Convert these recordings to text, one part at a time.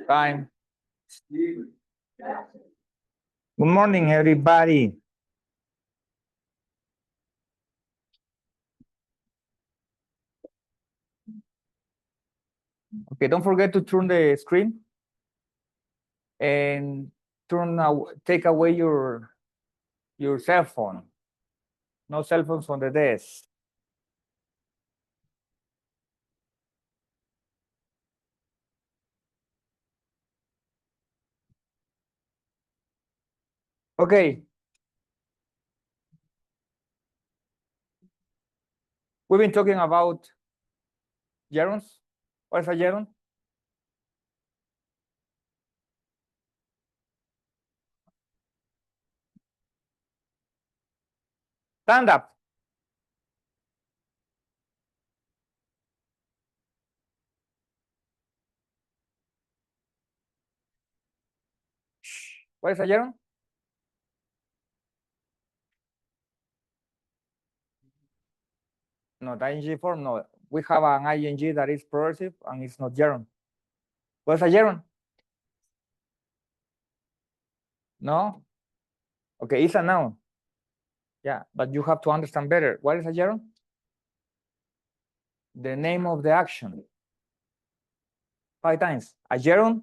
Fine. Good morning, everybody. Okay, don't forget to turn the screen and take away your cell phone. No cell phones on the desk. Okay. We've been talking about gerunds. What is a gerund? Stand up. What is a gerund? Not ing form. No, we have an ing that is progressive and it's not gerund. What is a gerund? No. Okay, it's a noun. Yeah, but you have to understand better. What is a gerund? The name of the action. 5 times. A gerund.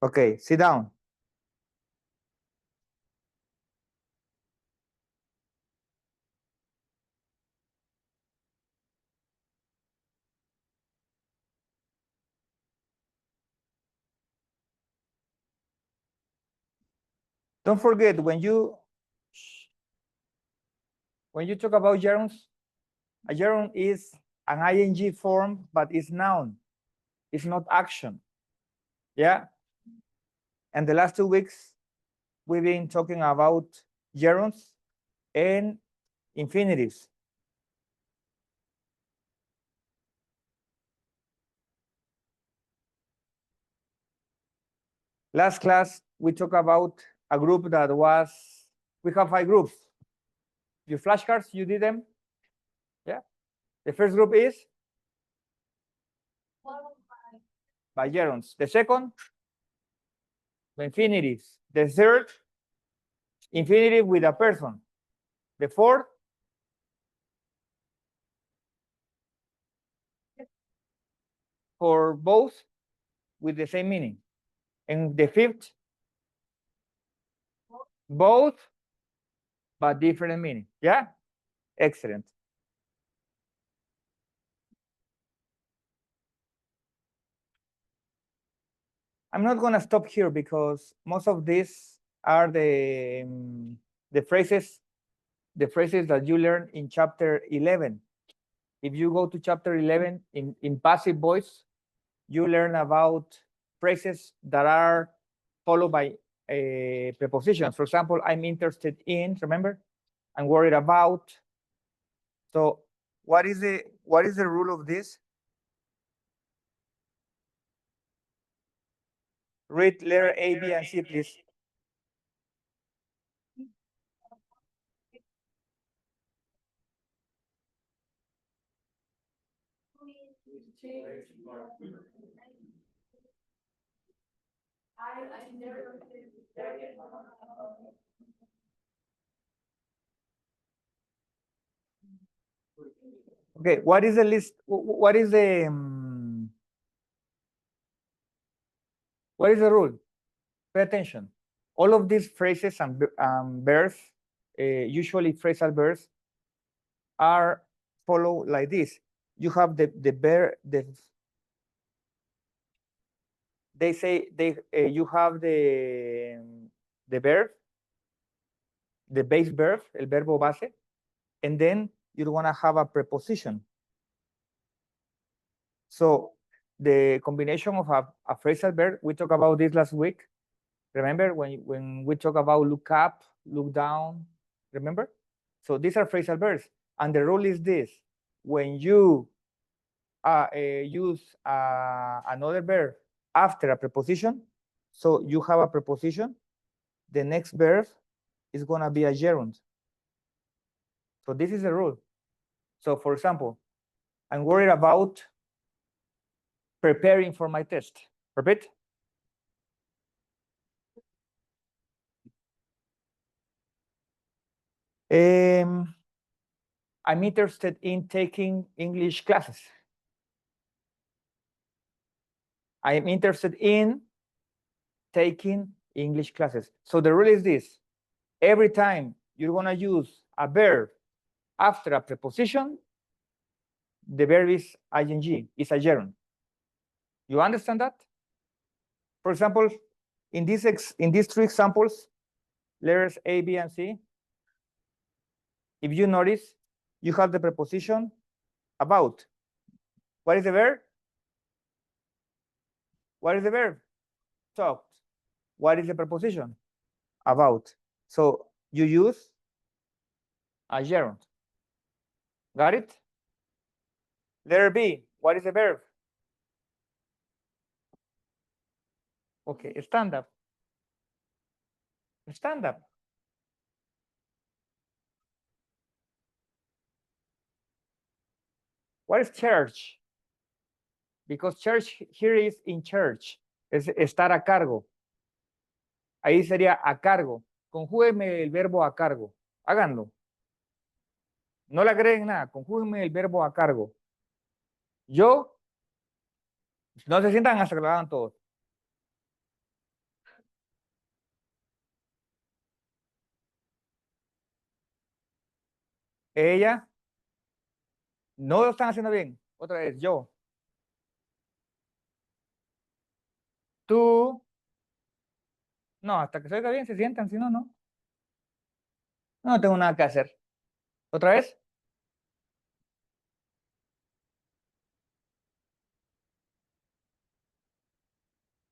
Okay, sit down. Don't forget when you talk about gerunds, a gerund is an ing form, but it's noun. It's not action. Yeah. And the last 2 weeks, we've been talking about gerunds and infinitives. Last class, we talked about a group that was, we have 5 groups. Your flashcards, you did them? Yeah. The first group is by gerunds. The second, the infinitives. The third, infinitive with a person. The fourth, for both with the same meaning. And the fifth, both, but different meaning. Yeah? Excellent. I'm not going to stop here because most of these are the phrases that you learn in chapter 11. If you go to chapter 11 in passive voice, you learn about phrases that are followed by prepositions. For example, I'm interested in, remember? I'm worried about. So what is the rule of this? Read letter A, B, and C, please. Okay, what is the list? What is the rule? Pay attention. All of these phrases and verbs, usually phrasal verbs, are follow like this. You have the verb, they say you have the verb, the base verb, el verbo base, and then you want to have a preposition. So the combination of a phrasal verb, we talked about this last week. Remember when we talk about look up, look down, remember? So these are phrasal verbs. And the rule is this: when you use another verb after a preposition, so you have a preposition, the next verb is gonna be a gerund. So this is the rule. So for example, I'm worried about preparing for my test. Repeat. I'm interested in taking English classes. I am interested in taking English classes. So the rule is this. Every time you're going to use a verb after a preposition, the verb is ing, is a gerund. You understand that? For example, in these three examples, letters A, B, and C, if you notice, you have the preposition about. What is the verb? What is the verb? Talked. What is the preposition? About. So you use a gerund. Got it? Letter B, what is the verb? Okay, stand up. Stand up. What is church? Because church here is in church. Es estar a cargo. Ahí sería a cargo. Conjúgueme el verbo a cargo. Háganlo. No le agreguen nada. Conjúgueme el verbo a cargo. Yo, no se sientan hasta que lo hagan todos. Ella, no lo están haciendo bien. Otra vez, yo. Tú. No, hasta que se oiga bien se sientan, si no, no. No tengo nada que hacer. ¿Otra vez?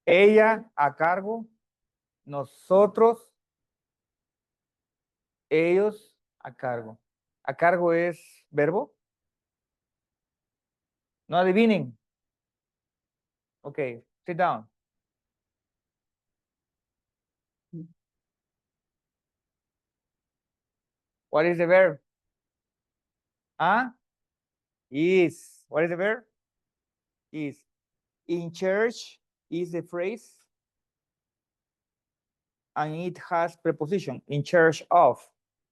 Ella a cargo, nosotros, ellos a cargo. A cargo es verbo. No adivinen. Okay, sit down. What is the verb? Ah, is. What is the verb? Is. In church is the phrase, and it has preposition. In charge of.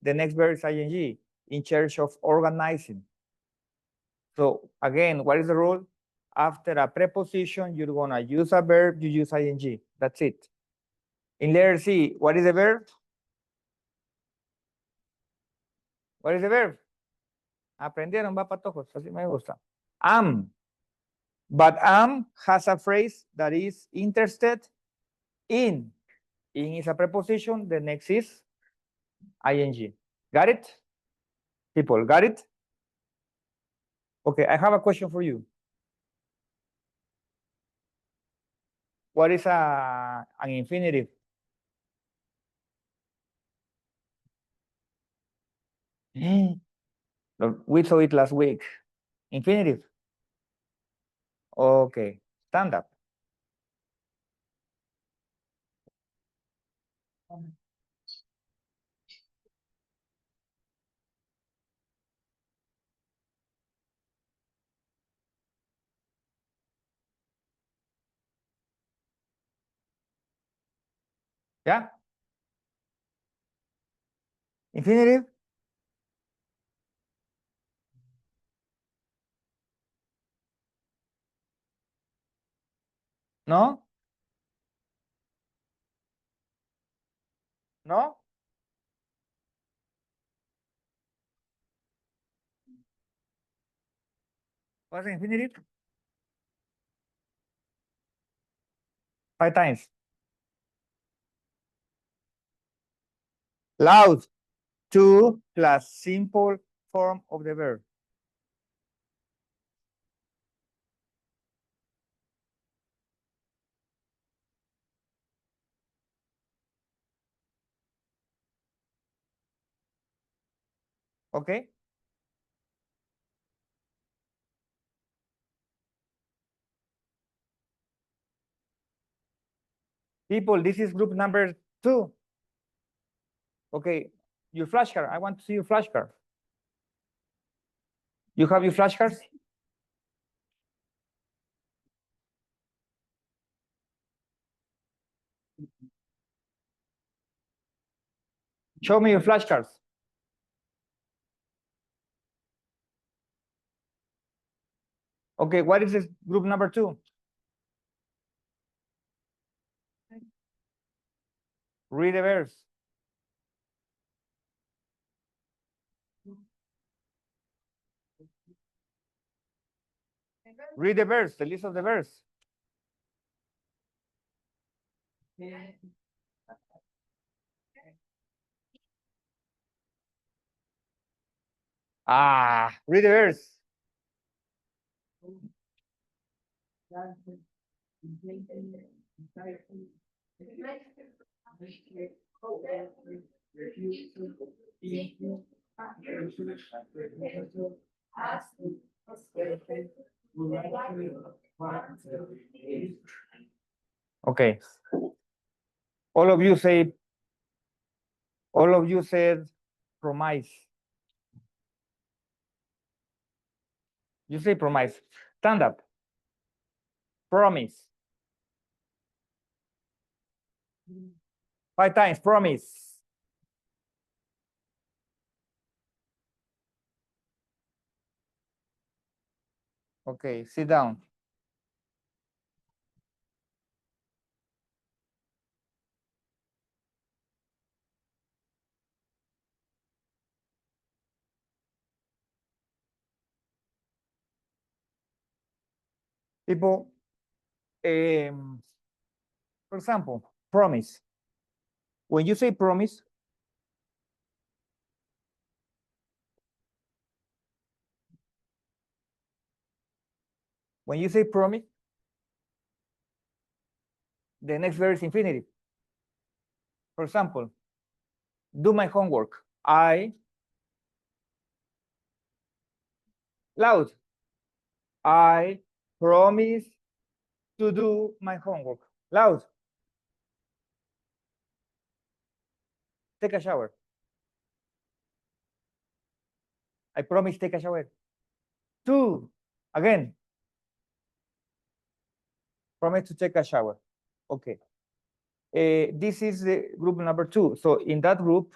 The next verb is ing. In charge of organizing. So again, what is the rule? After a preposition, you're gonna use a verb, you use ing. That's it. In letter C, what is the verb? What is the verb? Aprendieron, va patojos, así me gusta. Am. But am has a phrase that is interested in. In is a preposition, the next is ing. Got it? People, got it? Okay, I have a question for you. What is an infinitive? We saw it last week. Infinitive. Okay, stand up. Yeah? Infinitive? No? No? What's infinitive? 5 times. Loud. To plus simple form of the verb. Okay? People, this is group number 2. Okay, your flashcard. I want to see your flashcard. You have your flashcards? Show me your flashcards. Okay, what is this group number 2? Read the verse. Read the verse, the list of the verse. Read the verse. Okay. All of you said promise. You say promise. Stand up. Promise. 5 times, promise. Okay, sit down. People, for example, promise. When you say promise, the next verb is infinitive. For example, do my homework. Loud. I promise to do my homework. Loud. Take a shower. I promise take a shower. 2. Again. Promise to take a shower. Okay. This is the group number 2. So in that group,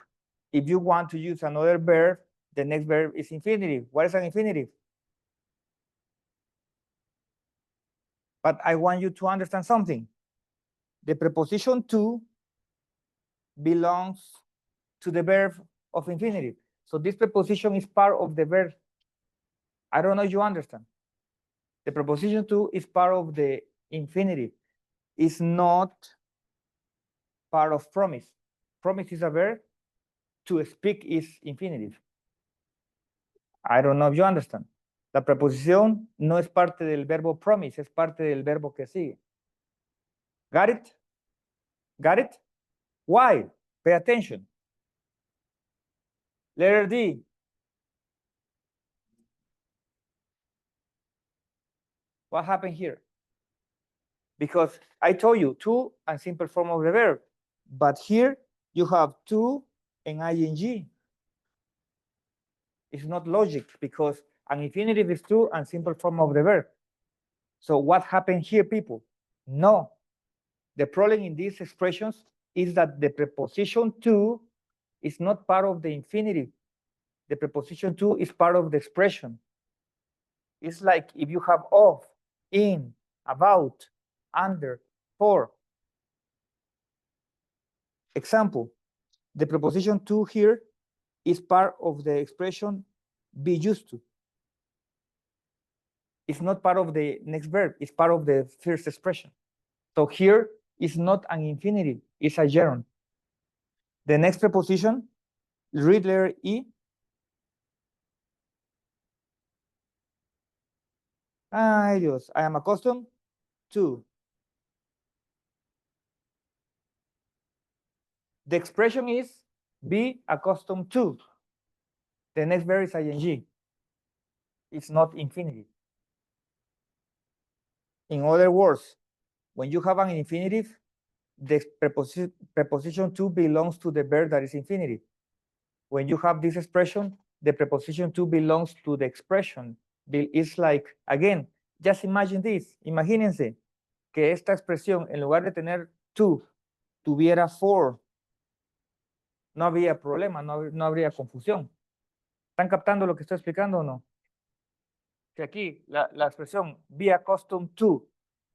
if you want to use another verb, the next verb is infinitive. What is an infinitive? But I want you to understand something. The preposition to belongs to the verb of infinitive. So this preposition is part of the verb. I don't know if you understand. The preposition to is part of the infinitive. It's not part of promise. Promise is a verb. To speak is infinitive. I don't know if you understand. La preposición no es parte del verbo promise, es parte del verbo que sigue. Got it? Got it? Why? Pay attention. Letter D. What happened here? Because I told you to and simple form of the verb, but here you have to and ing. It's not logic because an infinitive is to and simple form of the verb. So what happened here, people? No. The problem in these expressions is that the preposition to is not part of the infinitive. The preposition to is part of the expression. It's like if you have of, in, about, under, for. Example, the preposition to here is part of the expression be used to. It's not part of the next verb, it's part of the first expression. So here is not an infinitive, it's a gerund. The next preposition, read letter E. Ay, Dios, I am accustomed to. The expression is be accustomed to. The next verb is ing. It's not infinitive. In other words, when you have an infinitive, the preposition to belongs to the verb that is infinitive. When you have this expression, the preposition to belongs to the expression. It's like, again, just imagine this. Imagínense que esta expresión, en lugar de tener to, tuviera for. No habría problema, no habría confusión. ¿Están captando lo que estoy explicando o no? Que aquí la expresión be accustomed to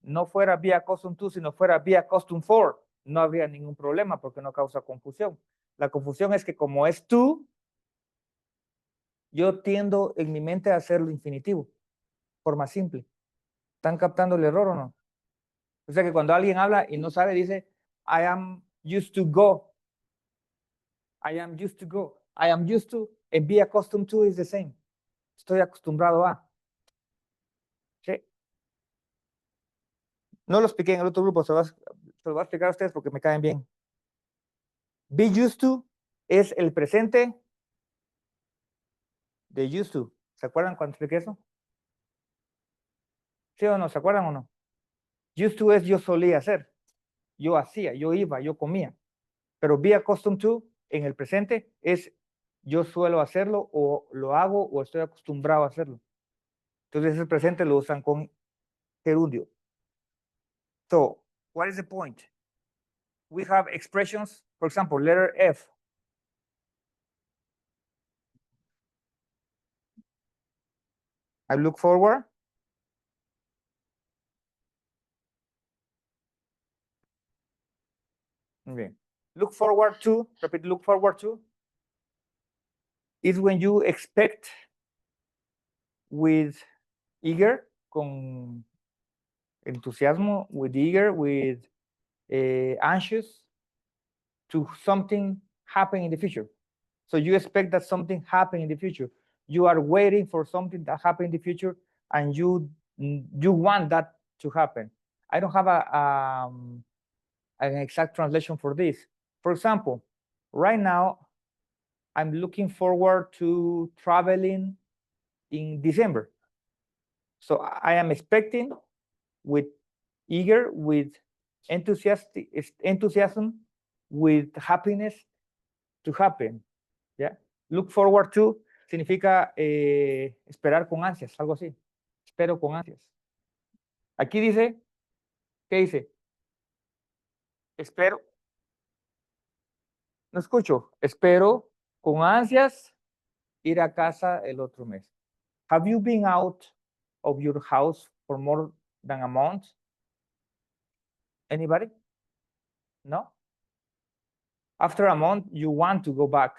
no fuera be accustomed to, sino fuera be accustomed for, no habría ningún problema porque no causa confusión. La confusión es que como es to, yo tiendo en mi mente a hacerlo infinitivo, forma simple. ¿Están captando el error o no? O sea que cuando alguien habla y no sabe, dice, I am used to go. I am used to go. I am used to, and be accustomed to is the same. Estoy acostumbrado a. ¿Sí? No lo expliqué en el otro grupo, se lo voy a explicar a ustedes porque me caen bien. Be used to es el presente de used to. ¿Se acuerdan cuando expliqué eso? ¿Sí o no? ¿Se acuerdan o no? Used to es yo solía hacer. Yo hacía, yo iba, yo comía. Pero be accustomed to en el presente es yo suelo hacerlo o lo hago o estoy acostumbrado a hacerlo. Entonces ese presente lo usan con gerundio. So, what is the point? We have expressions, for example, letter F. I look forward. Okay. Look forward to, repeat, look forward to, is when you expect with eager, con entusiasmo, with eager, with anxious, to something happen in the future. So you expect that something happen in the future. You are waiting for something that happen in the future, and you want that to happen. I don't have an exact translation for this. For example, right now, I'm looking forward to traveling in December. So I am expecting with eager, with enthusiasm, with happiness to happen. Yeah. Look forward to significa esperar con ansias, algo así. Espero con ansias. Aquí dice, ¿qué dice? Espero. No escucho. Espero con ansias ir a casa el otro mes. Have you been out of your house for more than a month? Anybody? No? After a month, you want to go back.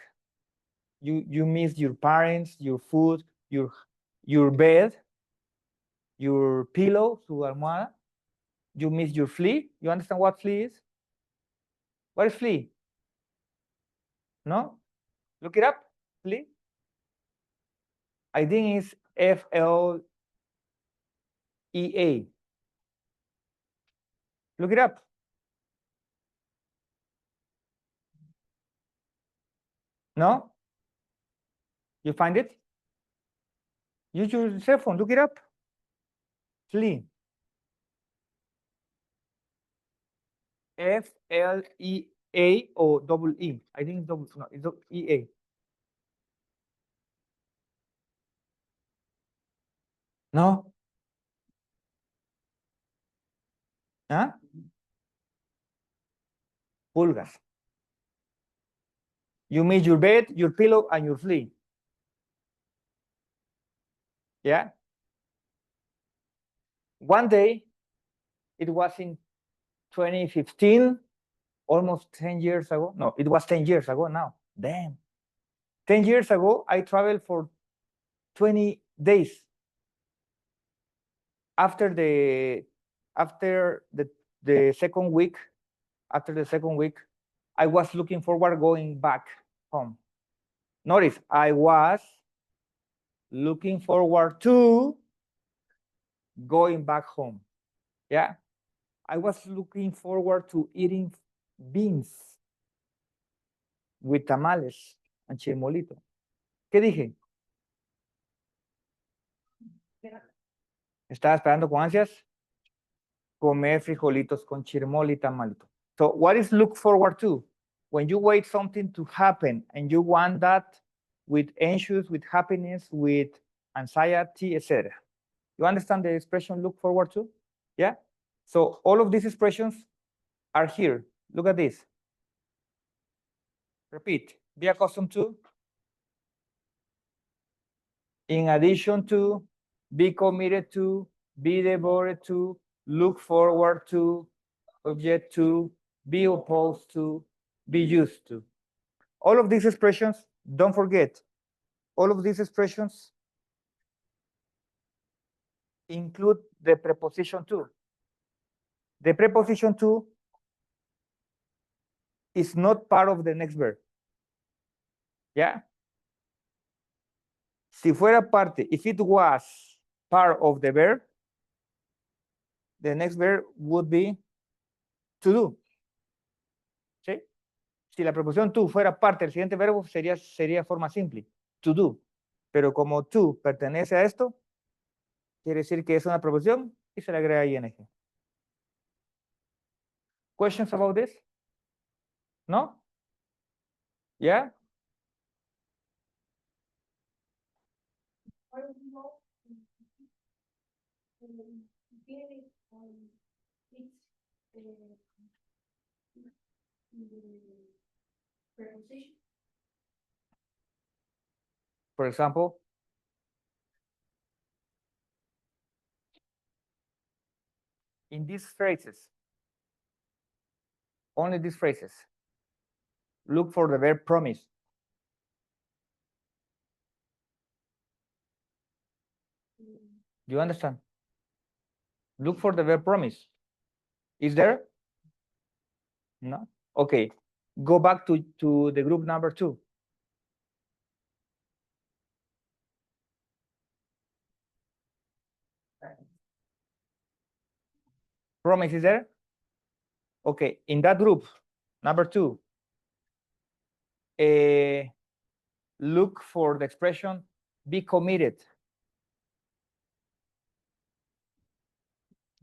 You miss your parents, your food, your bed, your pillow, su almohada. You miss your flea. You understand what flea is? What is flea? No? Look it up. Flea. I think it's FLEA. Look it up. No? You find it? Use your cell phone. Look it up. Flea. FLEA or double E. I think it's double. No, it's EA. No? ¿Ah? Pulgas. You miss your bed, your pillow, and your flea. Yeah? One day, it was in 2015, almost 10 years ago. No, it was 10 years ago now. Damn. 10 years ago, I traveled for 20 days. After the second week, I was looking forward going back home. Notice, I was looking forward to going back home. Yeah. I was looking forward to eating beans with tamales and chirmolito. ¿Qué dije? Estaba esperando con ansias comer frijolitos con chirmol y tamalito. So what is look forward to? When you wait something to happen and you want that with anxious, with happiness, with anxiety, etc. You understand the expression look forward to? Yeah? So all of these expressions are here. Look at this. Repeat. Be accustomed to. In addition to, be committed to, be devoted to, look forward to, object to, be opposed to, be used to. All of these expressions, don't forget, all of these expressions include the preposition to. The preposition to is not part of the next verb. Yeah? Si fuera parte, if it was part of the verb, the next verb would be to do. ¿Sí? Si la preposición to fuera parte del siguiente verbo, sería forma simple, to do. Pero como to pertenece a esto, quiere decir que es una preposición y se le agrega ing. Questions about this? No? Yeah? For example, in these phrases, only these phrases, look for the verb promise. Do you understand? Look for the verb promise. Is there? No? Okay. Go back to the group number 2. Promise is there? Okay. In that group, number 2, look for the expression be committed.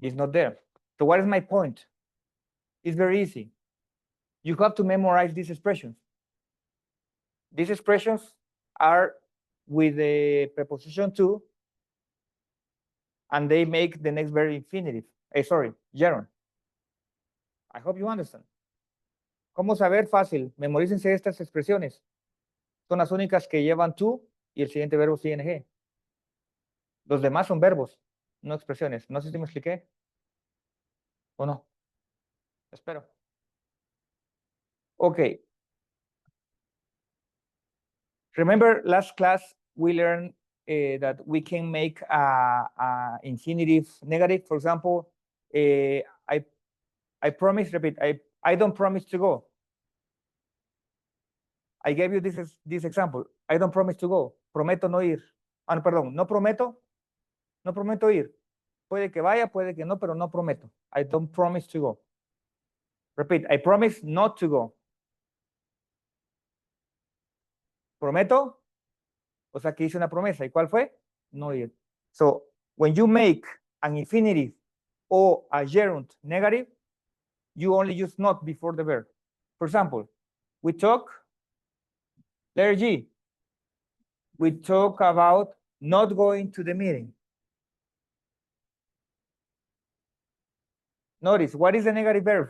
It's not there. So what is my point? It's very easy. You have to memorize these expressions. These expressions are with the preposition to, and they make the next verb infinitive. Gerund. I hope you understand. ¿Cómo saber? Fácil. Memorícense estas expresiones. Son las únicas que llevan to y el siguiente verbo es ing. Los demás son verbos, no expresiones. No sé si me expliqué o no. Espero. Okay. Remember last class we learned that we can make a infinitive negative. For example, I promise, repeat, I don't promise to go. I gave you this example. I don't promise to go. Prometo no ir. Ah, no, perdón, no prometo ir. Puede que vaya, puede que no, pero no prometo. I don't promise to go. Repeat, I promise not to go. Prometo, o sea que hice una promesa. ¿Y cuál fue? No ir. So, when you make an infinitive or a gerund negative, you only use not before the verb. For example, we talk, letter G, we talk about not going to the meeting. Notice, what is the negative verb?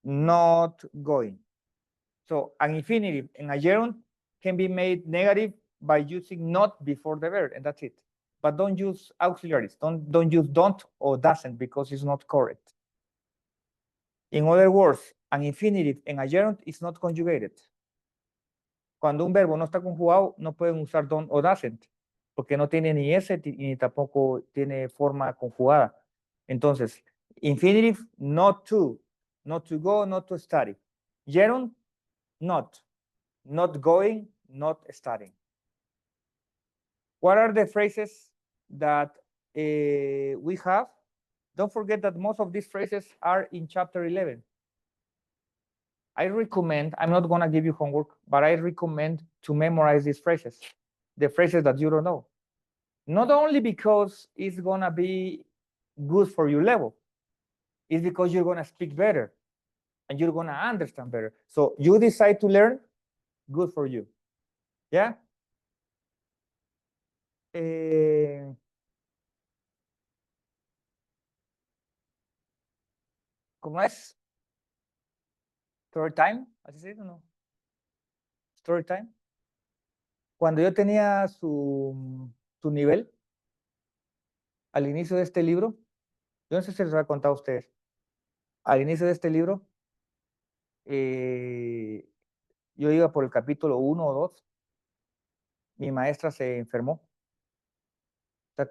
Not going. So an infinitive and a gerund can be made negative by using not before the verb, and that's it. But don't use auxiliaries. Don't use don't or doesn't because it's not correct. In other words, an infinitive and a gerund is not conjugated. Cuando un verbo no está conjugado, no pueden usar don't o doesn't, porque no tiene ni S ni tampoco tiene forma conjugada. Entonces, infinitive, not to go, not to study. Gerund, not going, not studying. What are the phrases that we have? Don't forget that most of these phrases are in chapter 11. I recommend, I'm not going to give you homework, but I recommend to memorize these phrases, the phrases that you don't know. Not only because it's going to be good for your level, It's because you're going to speak better and you're going to understand better. So you decide to learn, good for you. Yeah. ¿Cómo es? Story time, ¿así se dice o no? Story time. Cuando yo tenía su nivel al inicio de este libro, yo no sé si les voy a contar a ustedes. Al inicio de este libro, yo iba por el capítulo 1 o 2. Mi maestra se enfermó. O sea,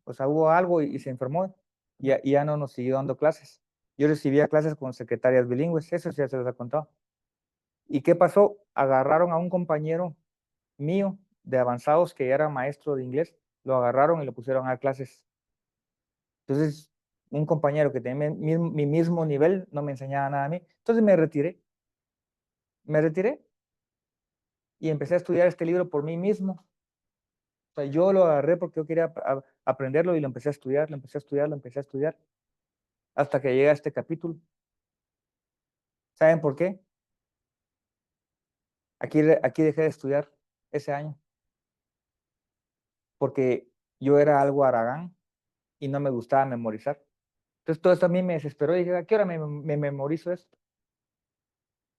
o sea, hubo algo y se enfermó y ya no nos siguió dando clases. Yo recibía clases con secretarias bilingües, eso ya se los he contado. ¿Y qué pasó? Agarraron a un compañero mío de avanzados que era maestro de inglés, lo agarraron y lo pusieron a dar clases. Entonces, un compañero que tenía mi mismo nivel no me enseñaba nada a mí. Entonces me retiré. Me retiré y empecé a estudiar este libro por mí mismo. O sea, yo lo agarré porque yo quería aprenderlo y lo empecé a estudiar, lo empecé a estudiar, lo empecé a estudiar, hasta que llegué a este capítulo. ¿Saben por qué? Aquí dejé de estudiar ese año, porque yo era algo haragán y no me gustaba memorizar. Entonces todo esto a mí me desesperó y dije, ¿a qué hora me memorizo esto?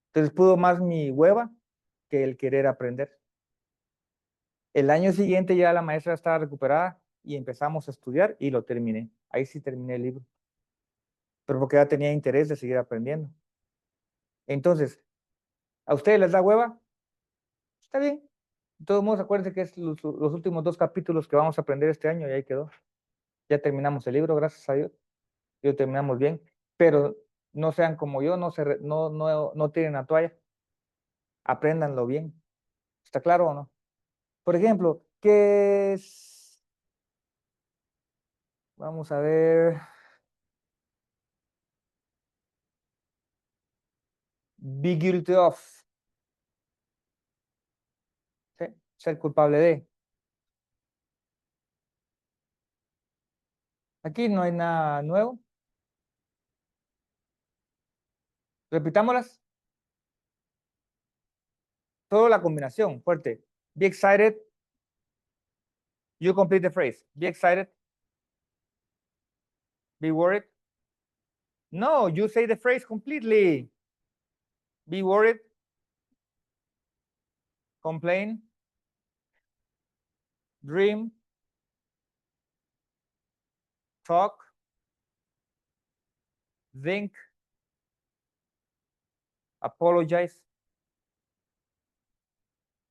Entonces pudo más mi hueva que el querer aprender. El año siguiente ya la maestra estaba recuperada y empezamos a estudiar y lo terminé. Ahí sí terminé el libro, pero porque ya tenía interés de seguir aprendiendo. Entonces, ¿a ustedes les da hueva? Está bien. De todos modos, acuérdense que es los últimos 2 capítulos que vamos a aprender este año y ahí quedó. Ya terminamos el libro, gracias a Dios. Y lo terminamos bien. Pero no sean como yo, no tiren la toalla. Apréndanlo bien. ¿Está claro o no? Por ejemplo, ¿qué es? Vamos a ver. Be guilty of. ¿Sí? Ser culpable de. Aquí no hay nada nuevo. Repitámoslas. Solo la combinación, fuerte. Be excited. You complete the phrase. Be excited. Be worried. No, you say the phrase completely. Be worried. Complain. Dream. Talk. Think. Apologize.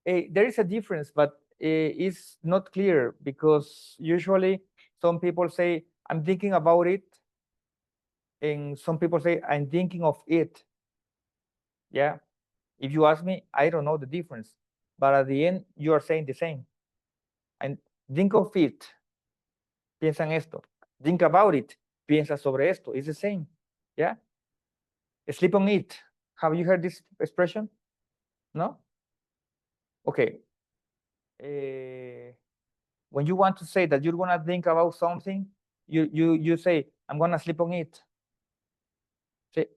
There is a difference, but it's not clear because usually some people say, I'm thinking about it. And some people say, I'm thinking of it. Yeah. If you ask me, I don't know the difference. But at the end, you are saying the same. And think of it. Piensa en esto. Think about it. Piensa sobre esto. It's the same. Yeah. Sleep on it. Have you heard this expression? No? Okay. When you want to say that you're gonna think about something, you say, I'm gonna sleep on it. Say,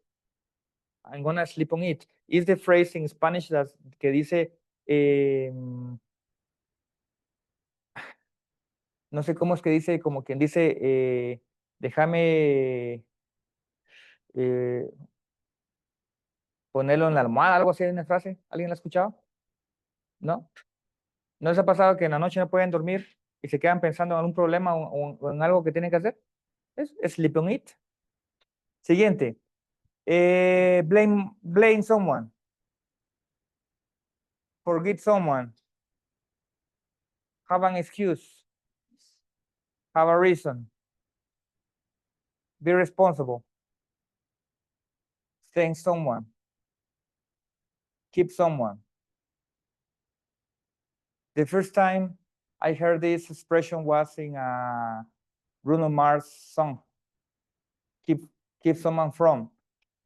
I'm gonna sleep on it. Is the phrase in Spanish that que dice, no sé cómo es que dice, como quien dice, déjame ponerlo en la almohada, algo así en una frase. ¿Alguien la ha escuchado? ¿No? ¿No les ha pasado que en la noche no pueden dormir y se quedan pensando en algún problema o en algo que tienen que hacer? Es sleep on it. Siguiente. Blame someone. Forget someone. Have an excuse. Have a reason. Be responsible. Thank someone. Keep someone. The first time I heard this expression was in a Bruno Mars song. Keep someone from.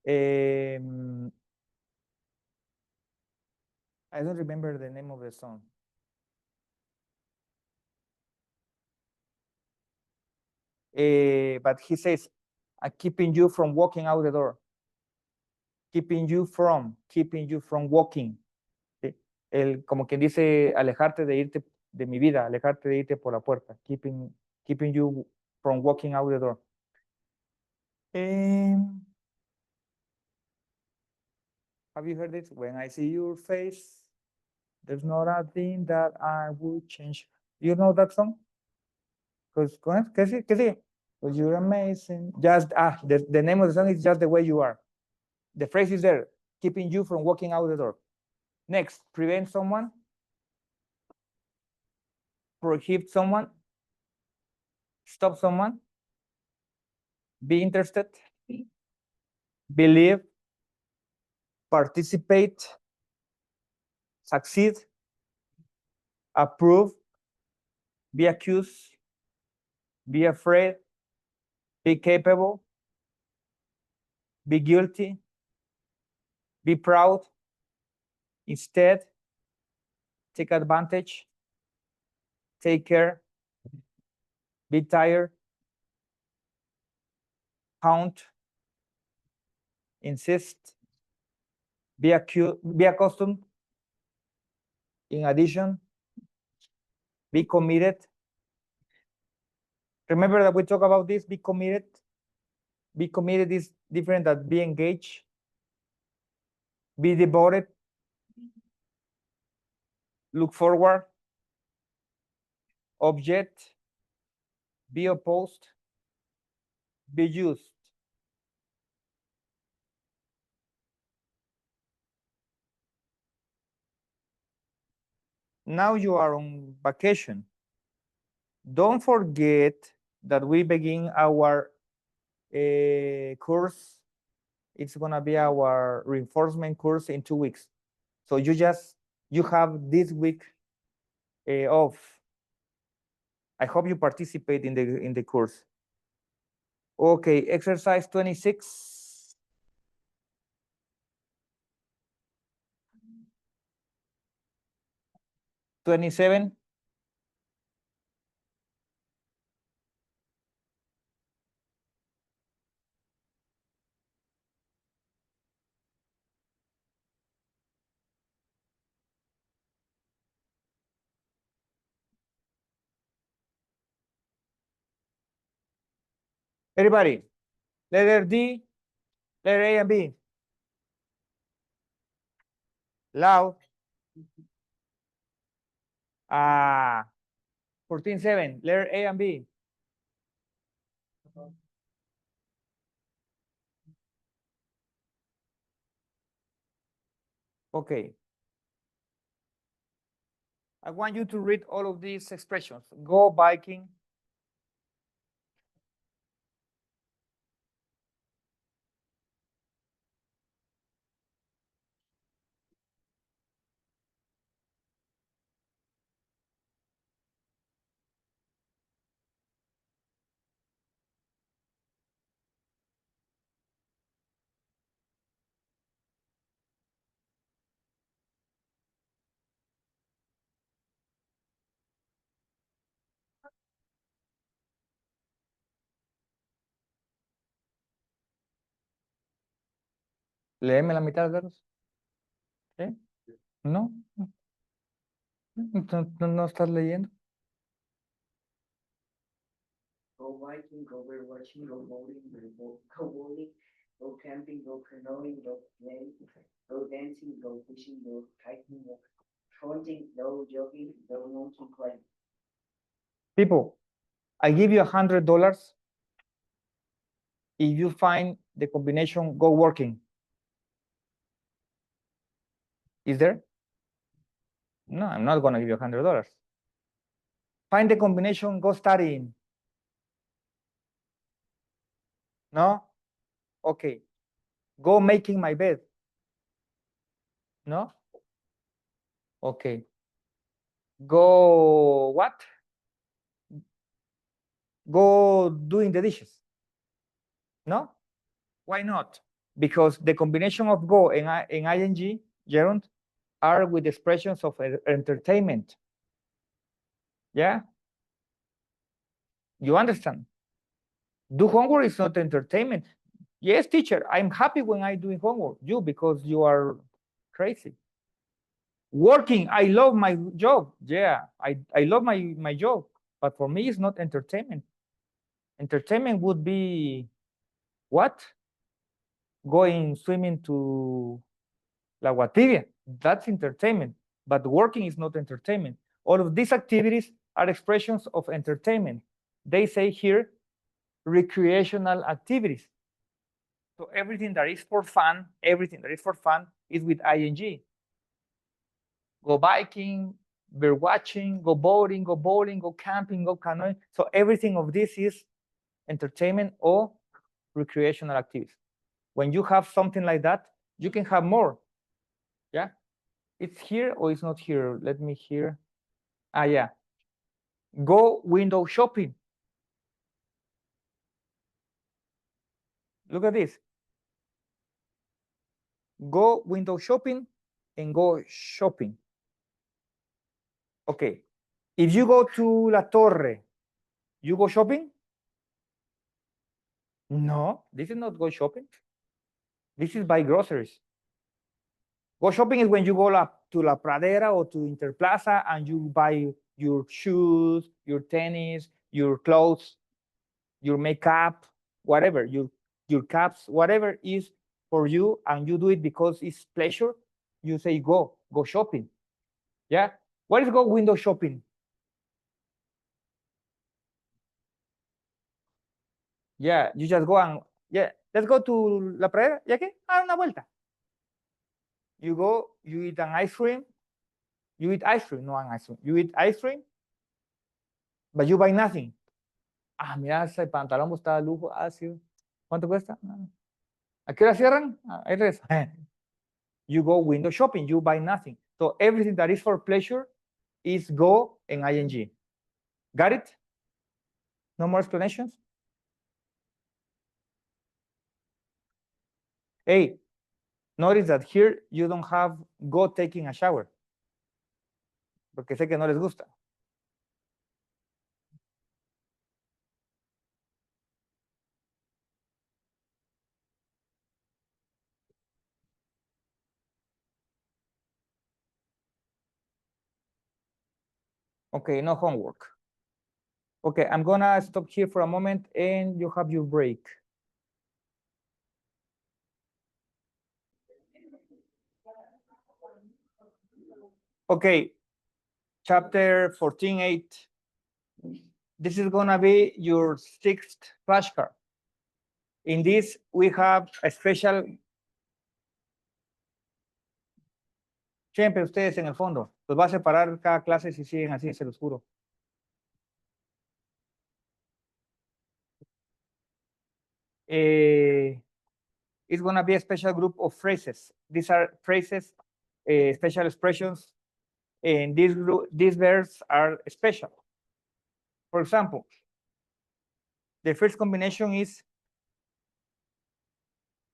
I don't remember the name of the song. But he says, keeping you from walking out the door. Keeping you from walking. ¿Sí? Como quien dice, alejarte de irte de mi vida, alejarte de irte por la puerta. Keeping you from walking out the door. Have you heard this? When I see your face, there's not a thing that I would change. You know that song? Because, ¿qué sí? Because you're amazing. Just, the name of the song is Just the Way You Are. The phrase is there, keeping you from walking out the door. Next, prevent someone, prohibit someone, stop someone, be interested, believe, participate, succeed, approve, be accused, be afraid, be capable, be guilty, be proud, instead, take advantage, take care, be tired, count, insist, be accustomed, in addition, be committed. Remember that we talk about this, be committed. Be committed is different than be engaged. Be devoted. Look forward. Object. Be opposed. Be used. Now you are on vacation. Don't forget that we begin our course. It's gonna be our reinforcement course in 2 weeks. So you have this week off. I hope you participate in the course. Okay, exercise 26. $27. Everybody, letter D, letter A and B. Loud. 14-7, letter A and B. Okay. I want you to read all of these expressions. Go biking. Léeme la mitad de los verbos. ¿Sí? ¿No? No estás leyendo. Go biking, go bird watching, go bowling, go bowling, go camping, go canoeing, go playing, go dancing, go fishing, go hiking, go hunting, go jogging, go mountain climbing. People, I give you $100 if you find the combination go working. Is there? No, I'm not going to give you $100. Find the combination go studying. No? Okay. Go making my bed. No? Okay. Go what? Go doing the dishes. No? Why not? Because the combination of go and ing, gerund, are with expressions of entertainment. Yeah? You understand? Do homework is not entertainment. Yes, teacher, I'm happy when I'm doing homework. You, because you are crazy. Working, I love my job. Yeah, I love my job. But for me, it's not entertainment. Entertainment would be what? Going swimming to La Guatibia. That's entertainment. But working is not entertainment. All of these activities are expressions of entertainment. They say here recreational activities. So everything that is for fun, everything that is for fun is with ing. Go biking, bird watching, go boating, go bowling, go camping, go canoeing. So everything of this is entertainment or recreational activities. When you have something like that, you can have more. Yeah, it's here or it's not here. Let me hear. Ah, yeah. Go window shopping. Look at this. Go window shopping and go shopping. Okay. If you go to La Torre, you go shopping? No, this is not go shopping. This is buy groceries. Go shopping is when you go to La Pradera or to Interplaza and you buy your shoes, your tennis, your clothes, your makeup, whatever, your caps, whatever is for you, and you do it because it's pleasure. You say go shopping. Yeah. What is go window shopping? Yeah, you just go and yeah, let's go to La Pradera. ¿Ya qué? Ah, una vuelta. You go, you eat an ice cream. You eat ice cream, no an ice cream. You eat ice cream, but you buy nothing. Ah, mira, ese pantalón está de lujo. Ah, sí. ¿Cuánto cuesta? Ah, ¿a qué hora cierran? Ah, ahí regresa. You go window shopping, you buy nothing. So everything that is for pleasure is go and ing. Got it? No more explanations? Hey, notice that here you don't have go taking a shower. Porque sé que no les gusta. Okay, no homework. Okay, I'm gonna stop here for a moment and you have your break. Okay, chapter 14.8. This is gonna be your sixth flashcard. In this, we have a special. Siempre ustedes en el fondo. Los va a separar cada clase si siguen así, se los juro. It's gonna be a special group of phrases. These are phrases, special expressions, and these verbs are special. For example, the first combination is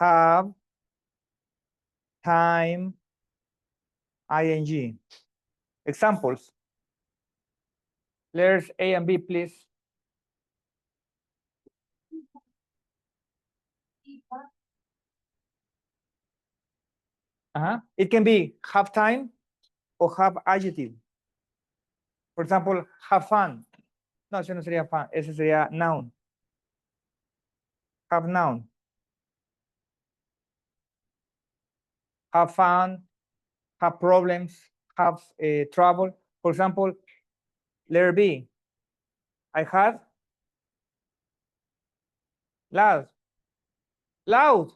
have, time, ing. Examples. Letters A and B, please. It can be have time or have adjective. For example, have fun. No, ese no sería fun, ese sería noun. Have noun. Have fun, have problems, have trouble. For example, letter B, I had loud, loud,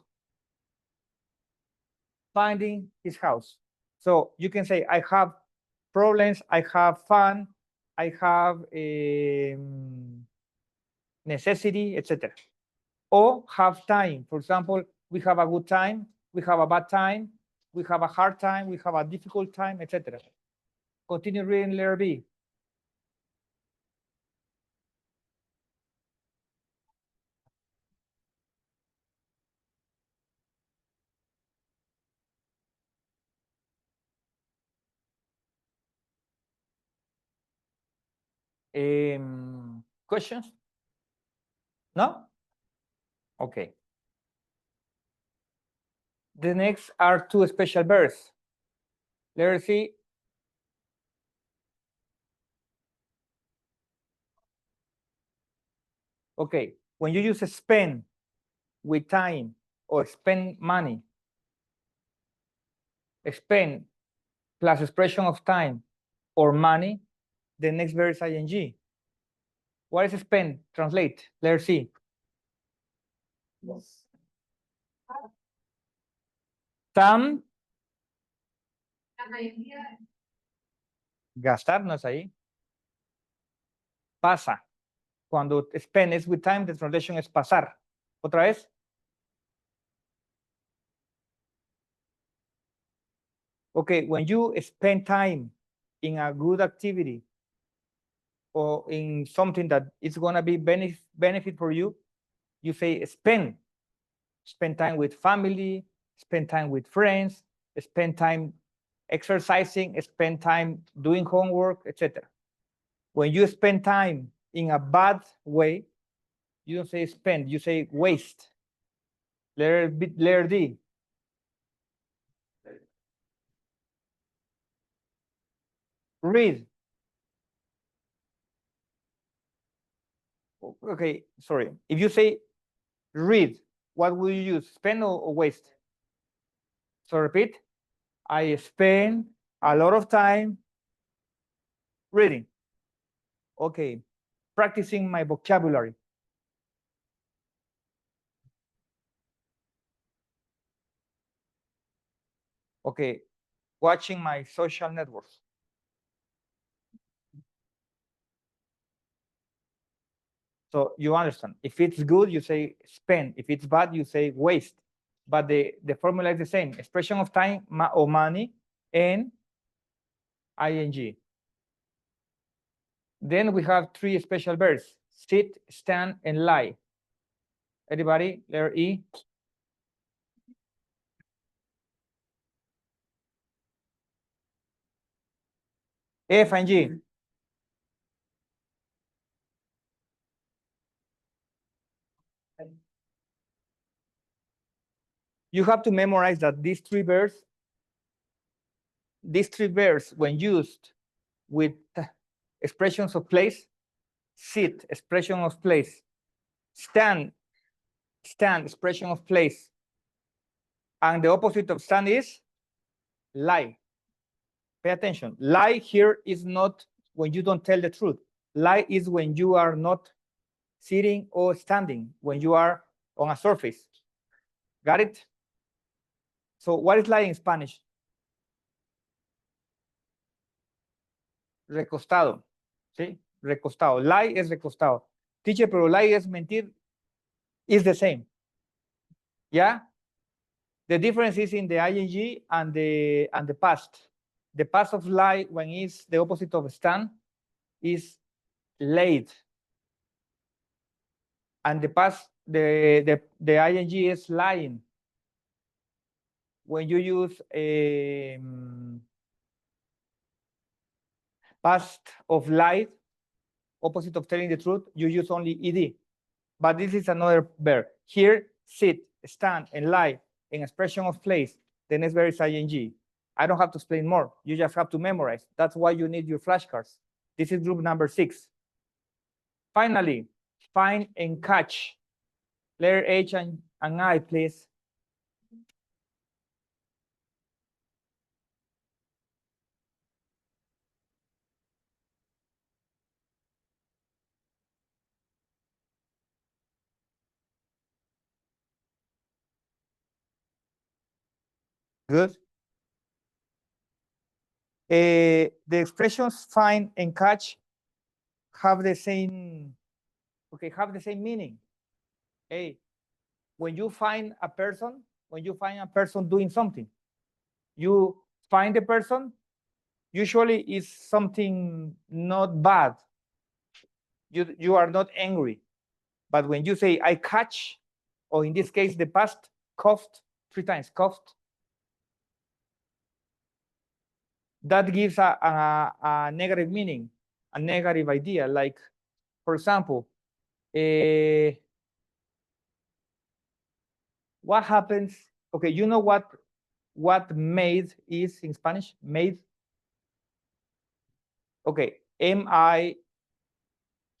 finding his house. So you can say, I have problems, I have fun, I have necessity, etc. Or have time. For example, we have a good time, we have a bad time, we have a hard time, we have a difficult time, etc. Continue reading letter B. Questions? No? Okay. The next are two special verbs. Let's see. Okay, when you use spend with time or spend money, spend plus expression of time or money, the next verb is ing. What is spend? Translate. Let's see. Yes. Some. Gastar no es ahí. Pasa. Cuando spend es with time, the translation es pasar. Otra vez. Okay, when you spend time in a good activity or in something that is going to be benefit for you, you say spend. Spend time with family, spend time with friends, spend time exercising, spend time doing homework, etc. When you spend time in a bad way, you don't say spend, you say waste. Letter D. Read. Okay, sorry. If you say read, what will you use? Spend or waste? So repeat. I spend a lot of time reading. Okay. Practicing my vocabulary. Okay. Watching my social networks. So you understand. If it's good, you say spend. If it's bad, you say waste. But the formula is the same. Expression of time or money and ing. Then we have three special verbs: sit, stand, and lie. Everybody, letter E. F and G. You have to memorize that these three verbs, when used with expressions of place, sit, expression of place, stand, expression of place, and the opposite of stand is lie. Pay attention. Lie here is not when you don't tell the truth. Lie is when you are not sitting or standing, when you are on a surface. Got it? So what is lie in Spanish? Recostado. ¿Sí? Recostado. Lie es recostado. Teacher, pero lie es mentir. Is the same. Yeah? The difference is in the ing and the past. The past of lie, when it's the opposite of stand, is laid. And the past, the ing is lying. When you use past of lied, opposite of telling the truth, you use only ed. But this is another verb. Here, sit, stand, and lie, in expression of place, the next verb is ing. I don't have to explain more. You just have to memorize. That's why you need your flashcards. This is group number 6. Finally, find and catch. Letter H and I, please. Good. The expressions find and catch have the same, have the same meaning. Hey, when you find a person doing something, you find the person, usually is something not bad. You are not angry. But when you say I catch, or in this case, the past, coughed 3 times, coughed, that gives a negative meaning, a negative idea. Like, for example, what happens? Okay, you know what maid is in Spanish? Maid. Okay,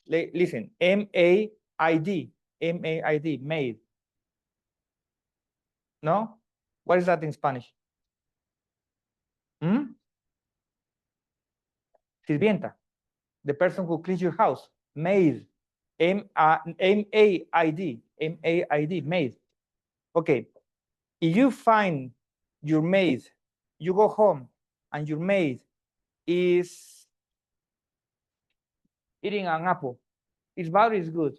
listen, M-A-I-D, M-A-I-D, maid. No? What is that in Spanish? Hmm? Sirvienta, the person who cleans your house, maid, M-A-I-D, M-A-I-D, maid. Okay, if you find your maid, you go home and your maid is eating an apple, its body is good,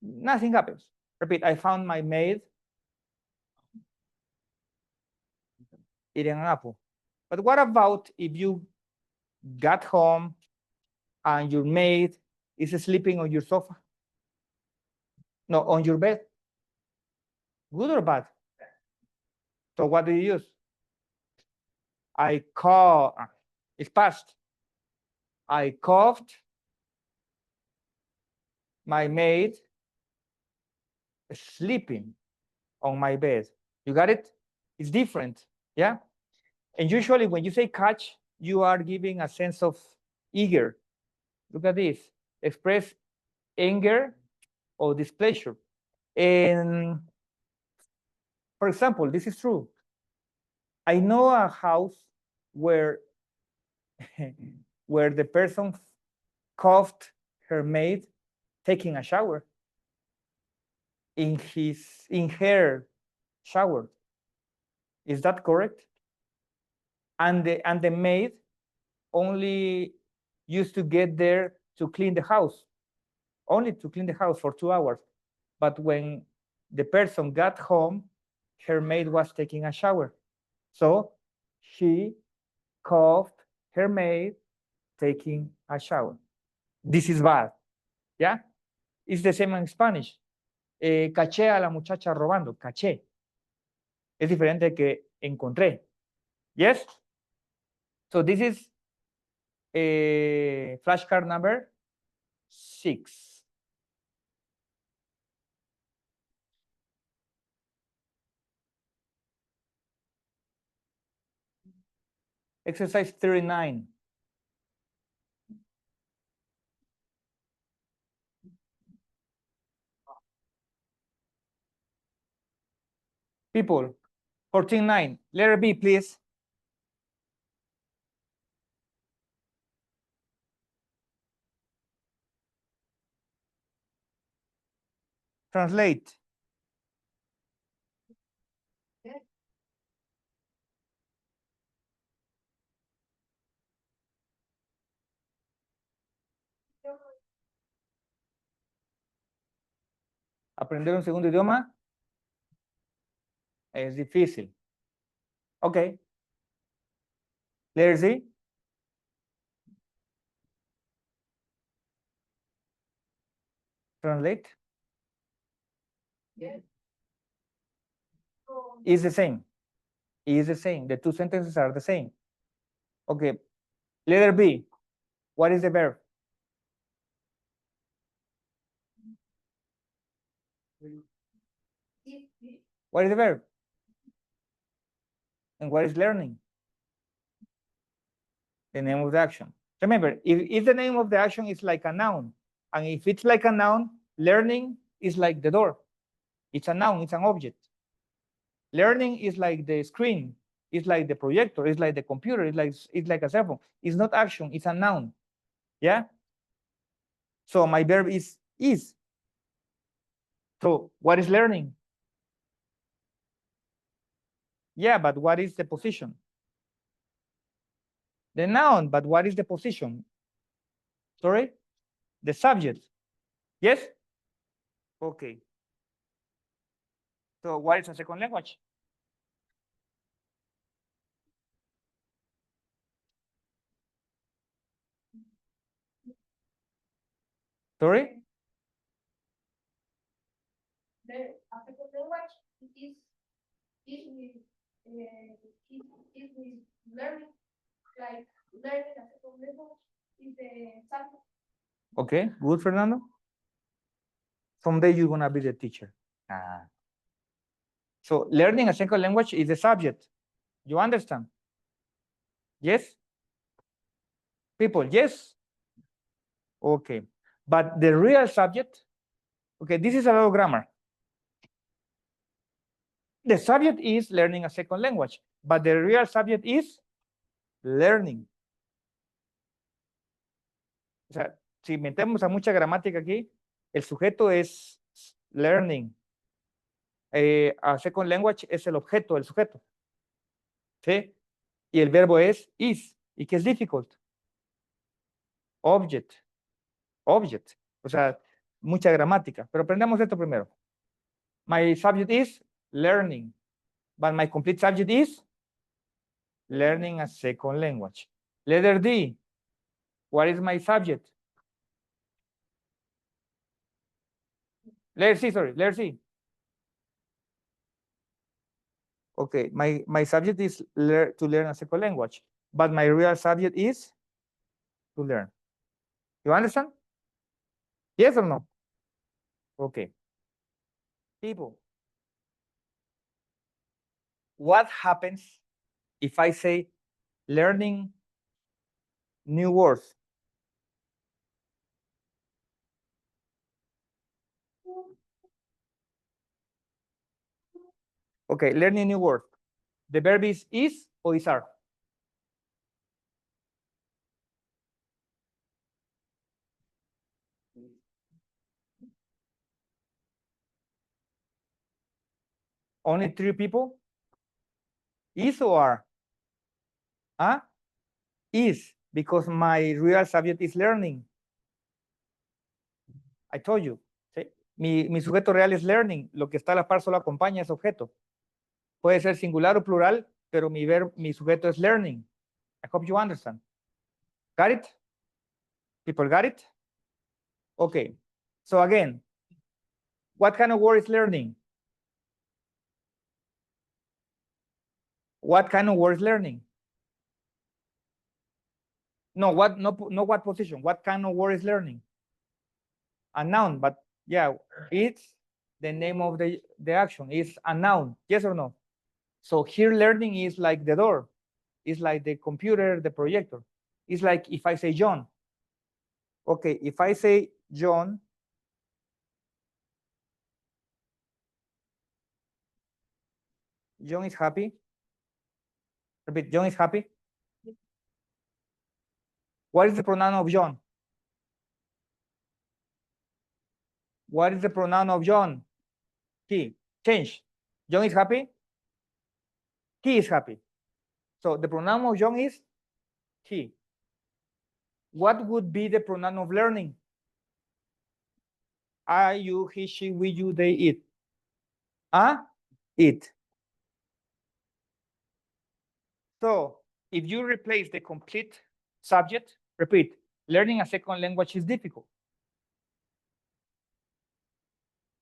nothing happens. Repeat, I found my maid eating an apple. But what about if you got home and your maid is sleeping on your sofa? No, on your bed? Good or bad? So what do you use? I call, it's past. I coughed my maid sleeping on my bed. You got it? It's different, yeah? And usually when you say catch, you are giving a sense of eager. Look at this, express anger or displeasure. And for example, this is true. I know a house where where the person coughed her maid taking a shower in her shower. Is that correct? And the maid only used to get there to clean the house, only to clean the house for 2 hours. But when the person got home, her maid was taking a shower. So she coughed her maid taking a shower. This is bad. Yeah? It's the same in Spanish. Caché a la muchacha robando. Caché. Es diferente que encontré. Yes? So this is flashcard number 6. Exercise 39. People, 14.9. Letter B, please. Translate. Aprender un segundo idioma es difícil. Ok. Letter C. Translate. Is the same. Is the same. The two sentences are the same. Okay. Letter B. What is the verb? What is the verb? And what is learning? The name of the action. Remember, if the name of the action is like a noun, and if it's like a noun, learning is like the door. It's a noun, it's an object. Learning is like the screen, it's like the projector, it's like the computer, it's like a cell phone. It's not action, it's a noun. Yeah? So my verb is. So what is learning? Yeah, but what is the position? The noun, but what is the position? Sorry? The subject. Yes? Okay. So what is a second language? Sorry? The second language is with learning, like learning a second language is the subject. Okay, good, Fernando. Someday you're gonna be the teacher. So learning a second language is the subject. You understand? Yes? People, yes? Okay. But the real subject, okay, this is a lot of grammar. The subject is learning a second language, but the real subject is learning. O sea, si metemos a mucha gramática aquí, el sujeto es learning. A second language es el objeto del sujeto. ¿Sí? Y el verbo es is. ¿Y qué es difficult? Object. Object. O sea, mucha gramática. Pero aprendamos esto primero. My subject is learning. But my complete subject is learning a second language. Letter D. What is my subject? Letter C, sorry. Letter C. Okay, my subject is to learn a second language, but my real subject is to learn. You understand? Yes or no? Okay. People, what happens if I say learning new words? Okay, learning new words. The verb is or is are? Only 3 people? Is or are? Huh? Is, because my real subject is learning. I told you. ¿Sí? Mi sujeto real es learning. Lo que está a la par solo acompaña ese objeto. Puede ser singular o plural, pero mi sujeto es learning. I hope you understand. Got it? People got it? Okay. So again, what kind of word is learning? What kind of word is learning? No, what position? What kind of word is learning? A noun, but yeah, it's the name of the action. It's a noun, yes or no? So here learning is like the door. It's like the computer, the projector. It's like if I say John. Okay, if I say John, John is happy. Repeat, John is happy. What is the pronoun of John? What is the pronoun of John? He. Change. John is happy. He is happy. So the pronoun of John is he. What would be the pronoun of learning? I, you, he, she, we, you, they, it. It. So if you replace the complete subject, repeat, learning a second language is difficult.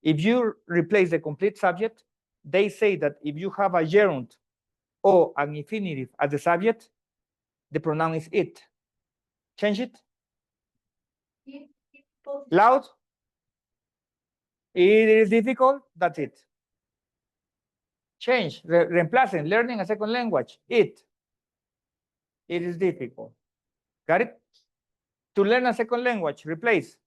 If you replace the complete subject, they say that if you have a gerund or an infinitive as the subject, the pronoun is it. Change it. Loud. It is difficult. That's it. Change. Reemplacing. Learning a second language. It. It is difficult. Got it? To learn a second language, replace.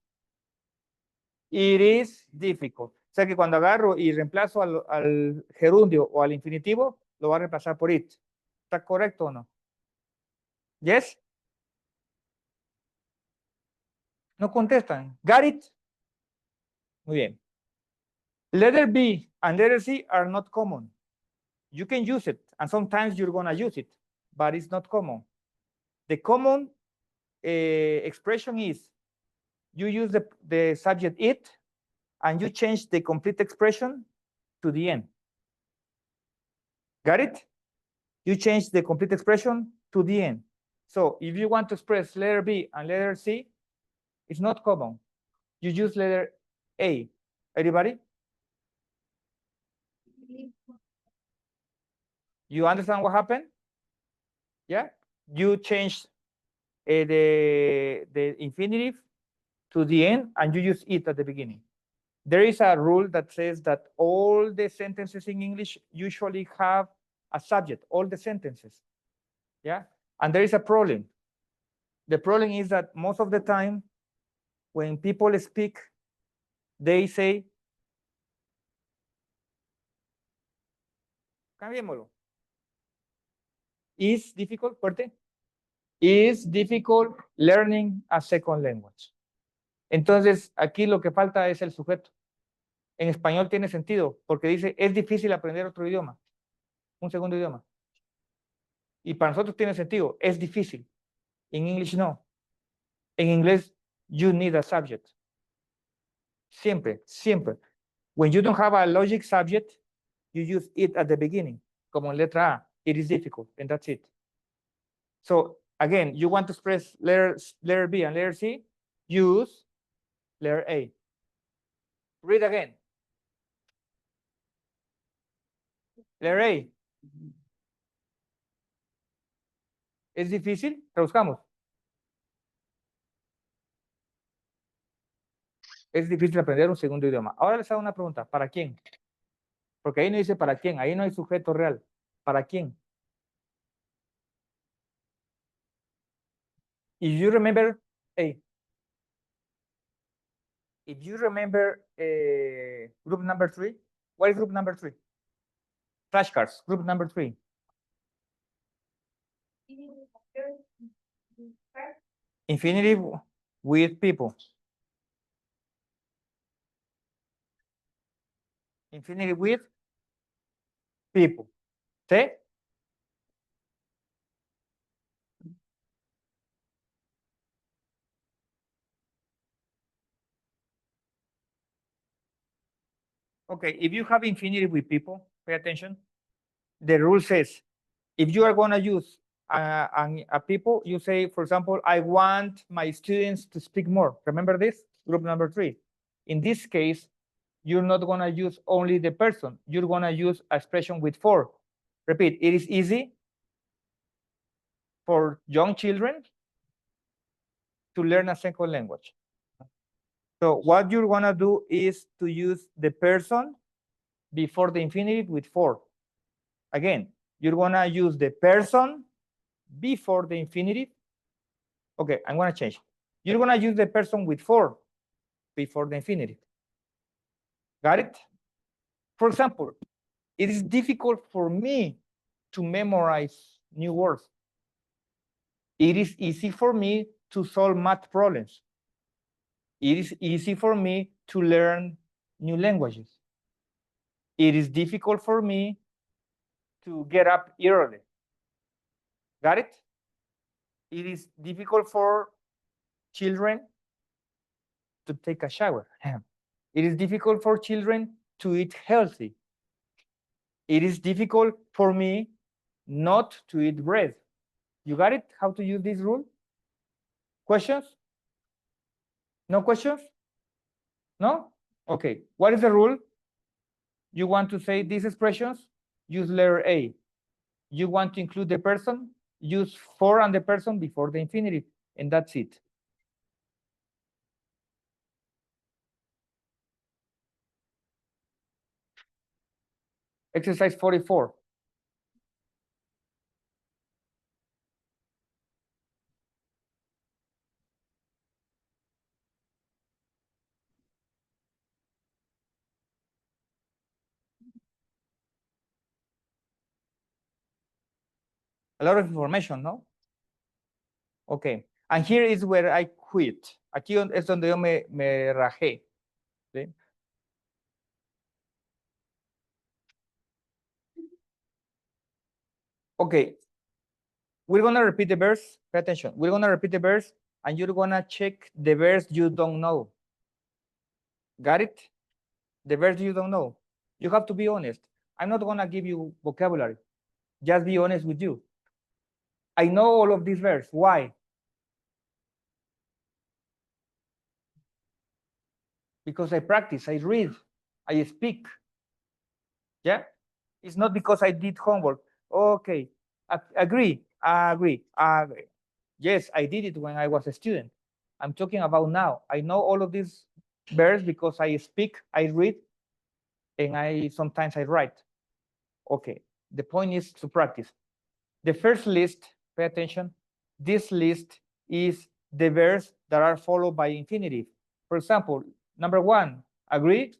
It is difficult. O sea que cuando agarro y reemplazo al gerundio o al infinitivo, lo va a reemplazar por it. ¿Está correcto o no? Yes? No contestan. Got it? Muy bien. Letter B and letter C are not common. You can use it, and sometimes you're going to use it, but it's not common. The common expression is you use the subject it, and you change the complete expression to the end. Got it? You change the complete expression to the end. So if you want to express letter B and letter C, it's not common. You use letter A. Everybody? You understand what happened? Yeah? You change the infinitive to the end, and you use it at the beginning. there is a rule that says that all the sentences in English usually have a subject, all the sentences. Yeah. And there is a problem. The problem is that most of the time, when people speak, they say, cambiémoslo. Is difficult, fuerte. Is difficult learning a second language. Entonces, aquí lo que falta es el sujeto. En español tiene sentido, porque dice, es difícil aprender otro idioma, un segundo idioma. Y para nosotros tiene sentido, es difícil. En English no. En inglés, you need a subject. Siempre, siempre. When you don't have a logic subject, you use it at the beginning, como en letra A. It is difficult, and that's it. So again, you want to express letter B and letter C, use letter A. Read again. Letter A. ¿Es difícil? Traduzcamos. Es difícil aprender un segundo idioma. Ahora les hago una pregunta. ¿Para quién? Porque ahí no dice para quién. Ahí no hay sujeto real. ¿Para quién? If you remember, hey, if you remember group number 3, what is group number 3? Flashcards, group number 3. Infinitive with people. Infinitive with people. ¿Sí? Okay, if you have infinitive with people, pay attention. The rule says, if you are going to use a people, you say, for example, I want my students to speak more. Remember this? Group number 3. In this case, you're not going to use only the person. You're going to use expression with for. Repeat, it is easy for young children to learn a second language. So what you're going to do is to use the person before the infinitive with for. Again, you're going to use the person before the infinitive. Okay, I'm going to change. You're going to use the person with for before the infinitive. Got it? For example, it is difficult for me to memorize new words. It is easy for me to solve math problems. It is easy for me to learn new languages. It is difficult for me to get up early. Got it? It is difficult for children to take a shower. It is difficult for children to eat healthy. It is difficult for me not to eat bread. You got it? How to use this rule? Questions? No questions? No? Okay. What is the rule? You want to say these expressions? Use letter A. You want to include the person? Use for and the person before the infinitive, and that's it. Exercise 44. A lot of information, ¿no? Okay. And here is where I quit. Aquí es donde yo me rajé. ¿Sí? Okay. We're going to repeat the verse. Pay attention. We're going to repeat the verse, and you're going to check the verse you don't know. Got it? The verse you don't know. You have to be honest. I'm not going to give you vocabulary. Just be honest with you. I know all of this verse. Why? Because I practice, I read, I speak. Yeah? It's not because I did homework. Okay, agree. Yes, I did it when I was a student. I'm talking about now. I know all of these verbs because I speak, I read, and I sometimes I write. Okay, the point is to practice. The first list, pay attention, this list is the verbs that are followed by infinitive. For example, number 1, agree.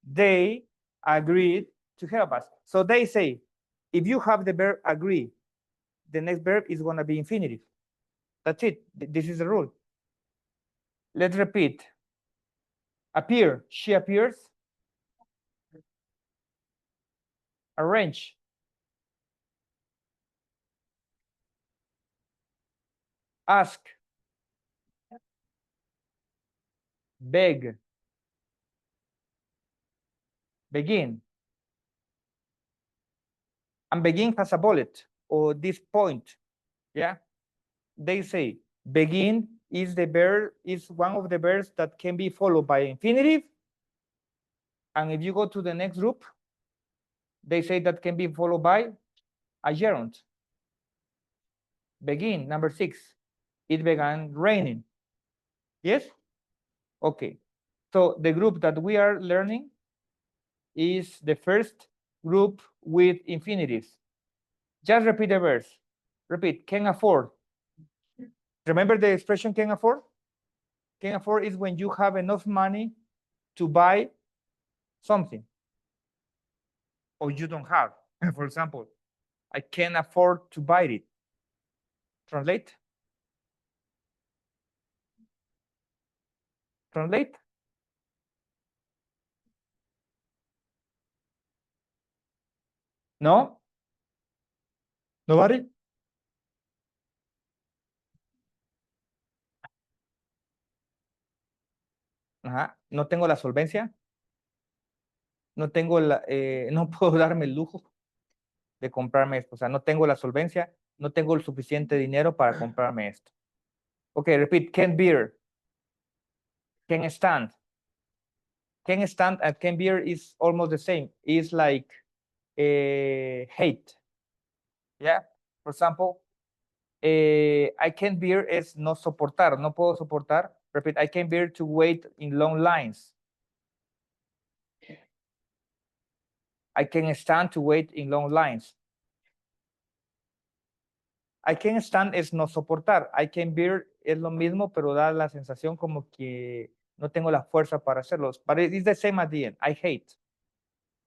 They agreed to help us. So they say, if you have the verb agree, the next verb is going to be infinitive. That's it. This is the rule. Let's repeat. Appear, she appears. Arrange. Ask. Beg. Begin. And begin has a bullet or this point. Yeah. They say begin is the verb, is one of the verbs that can be followed by infinitive. And if you go to the next group, they say that can be followed by a gerund. Begin, number 6. It began raining. Yes? Okay. So the group that we are learning is the first group with infinitives. Just repeat the verse. Repeat, can afford. Remember the expression can afford? Can afford is when you have enough money to buy something or you don't have. For example, I can't afford to buy it. Translate. Translate. No? Nobody? Ajá. No tengo la solvencia. No tengo no puedo darme el lujo de comprarme esto. O sea, no tengo la solvencia, no tengo el suficiente dinero para comprarme esto. Okay, repeat. Can bear. Can stand. Can stand and can bear is almost the same. It's like hate. Yeah. For example, I can bear es no soportar. No puedo soportar. Repeat. I can bear to wait in long lines. I can stand to wait in long lines. I can stand es no soportar. I can bear es lo mismo, pero da la sensación como que no tengo la fuerza para hacerlo. But it is the same at the end. I hate.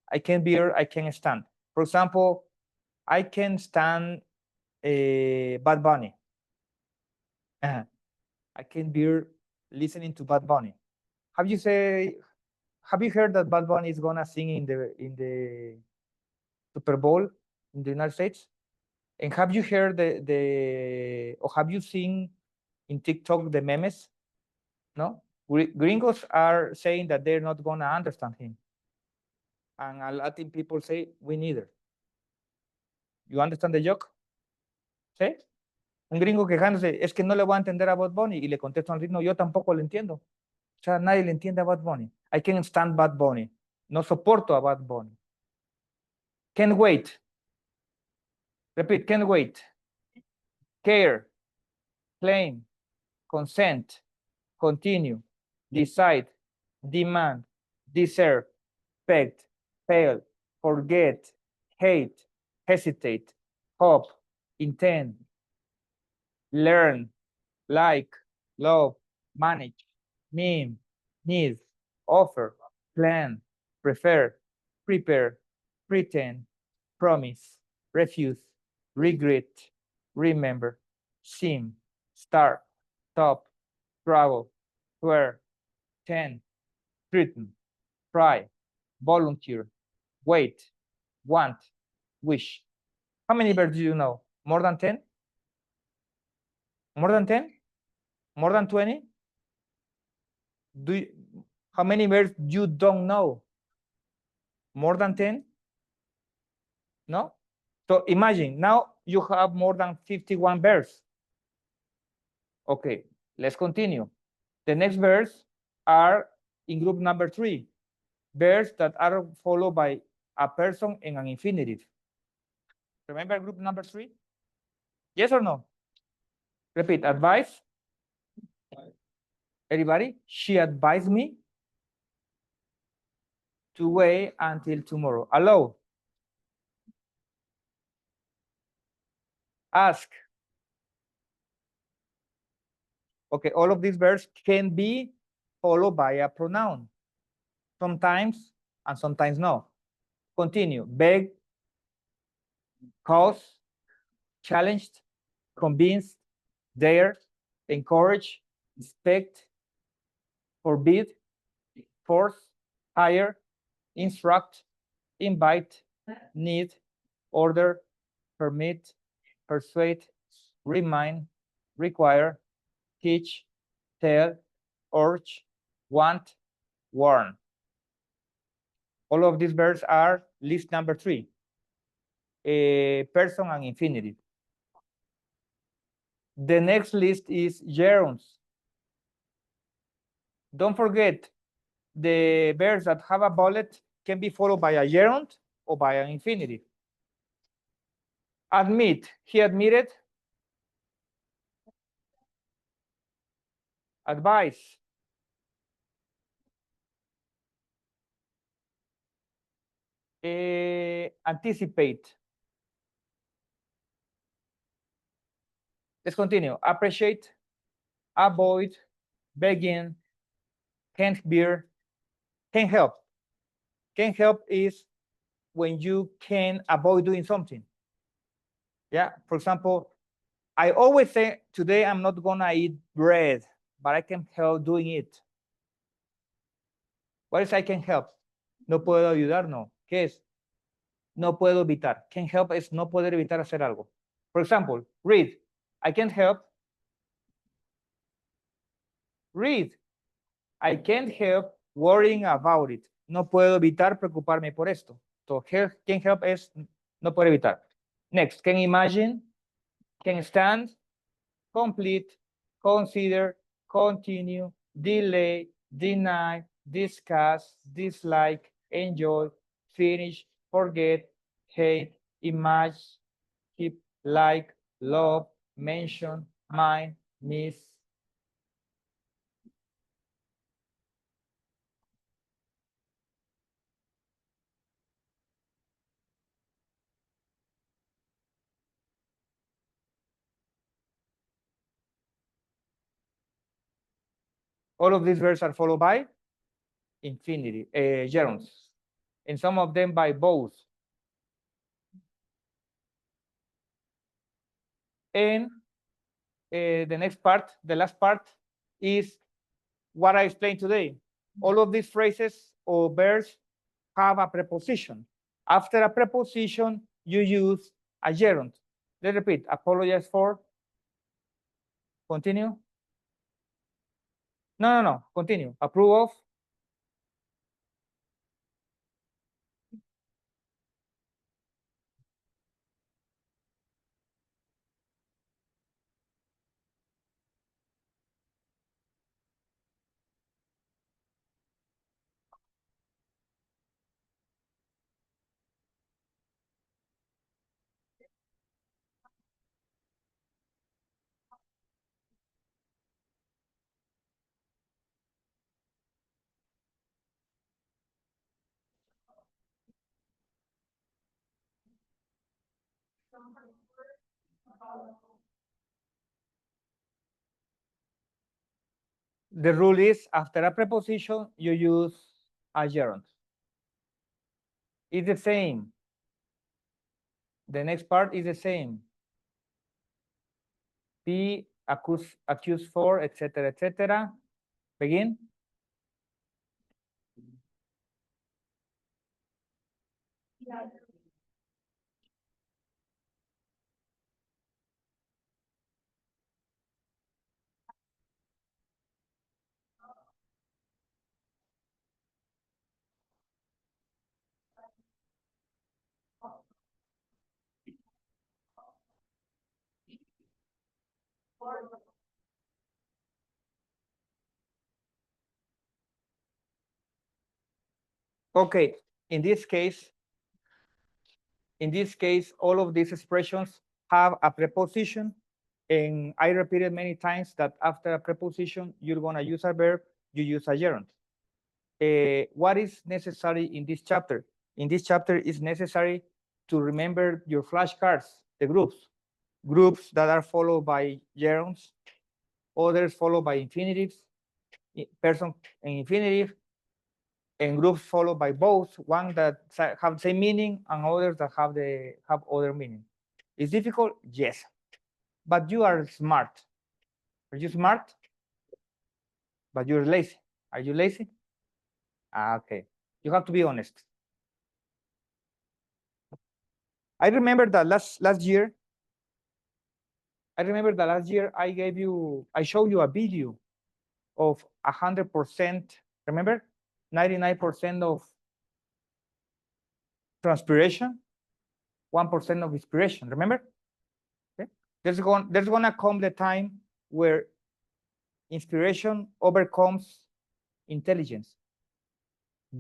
I can bear, I can stand. For example, I can stand Bad Bunny. I can bear listening to Bad Bunny. Have you heard that Bad Bunny is gonna sing in the Super Bowl in the United States? And have you heard or have you seen in TikTok the memes? No? Gringos are saying that they're not gonna understand him. And a Latin people say, we neither. You understand the joke? ¿Sí? Un gringo quejándose, es que no le voy a entender a Bad Bunny. Y le contesto al ritmo, yo tampoco le entiendo. O sea, nadie le entiende a Bad Bunny. I can't stand Bad Bunny. No soporto a Bad Bunny. Can't wait. Repeat, can't wait. Care, claim, consent, continue, decide, demand, deserve, expect, fail, forget, hate, hesitate, hope, intend, learn, like, love, manage, mean, need, offer, plan, prefer, prepare, pretend, promise, refuse, regret, remember, seem, start, stop, travel, swear, tend, threaten, try, volunteer, wait, want, wish. How many verbs do you know? More than 10? More than 10? More than 20? How many verbs you don't know? More than 10? No? So imagine now you have more than 51 verbs. Okay, let's continue. The next verbs are in group number 3. Verbs that are followed by a person and an infinitive. Remember group number 3? Yes or no? Repeat, advice, Everybody? She advised me to wait until tomorrow. Allow. Ask. Okay, all of these verbs can be followed by a pronoun. Sometimes and sometimes no. Continue. Beg, cause, challenged, convinced, dare, encourage, expect, forbid, force, hire, instruct, invite, need, order, permit, persuade, remind, require, teach, tell, urge, want, warn. All of these verbs are list number 3, person and infinitive. The next list is gerunds. Don't forget, the verbs that have a bullet can be followed by a gerund or by an infinitive. Admit, he admitted. Advise. Anticipate. Let's continue. Appreciate, avoid, begin, can't bear, can help. Can help is when you can avoid doing something. Yeah, for example, I always say, today I'm not gonna eat bread, but I can help doing it. What is I can help? No puedo ayudar, no. ¿Qué es? No puedo evitar. Can help es no poder evitar hacer algo. For example, read. I can't help. Read. I can't help worrying about it. No puedo evitar preocuparme por esto. So, can help es no poder evitar. Next, can imagine, can stand, complete, consider, continue, delay, deny, discuss, dislike, enjoy, finish, forget, hate, imagine, keep, like, love, mention, mind, miss. All of these verbs are followed by infinitive, gerunds, and some of them by both. And the next part, the last part, is what I explained today. All of these phrases or verbs have a preposition. After a preposition, you use a gerund. Let's repeat. Apologize for. Continue. No. Continue. Approve of. The rule is after a preposition, you use a gerund. It's the same. The next part is the same. Be, accused for, etc., etc. Begin. Okay, in this case, all of these expressions have a preposition And I repeated many times that after a preposition, you're gonna use a verb, you use a gerund. What is necessary in this chapter? In this chapter, it's necessary to remember your flashcards, the groups that are followed by gerunds, others followed by infinitives, person and infinitive, and groups followed by both, one that have the same meaning and others that have other meaning. It's difficult, yes, but you are smart. Are you smart? But you're lazy. Are you lazy? Okay, you have to be honest. I remember that last year. I remember that last year I showed you a video of 100%. Remember, 99% of transpiration, 1% of inspiration. Remember? Okay. There's gonna come the time where inspiration overcomes intelligence.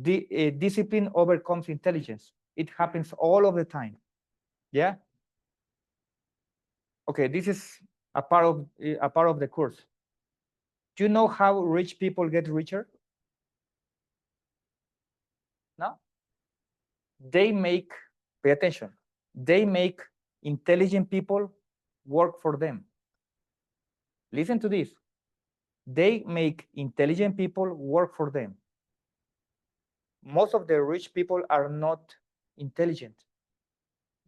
Discipline overcomes intelligence. It happens all of the time. Yeah. Okay, this is a part of the course. Do you know how rich people get richer? No. They make, pay attention, they make intelligent people work for them. Listen to this. They make intelligent people work for them. Most of the rich people are not intelligent.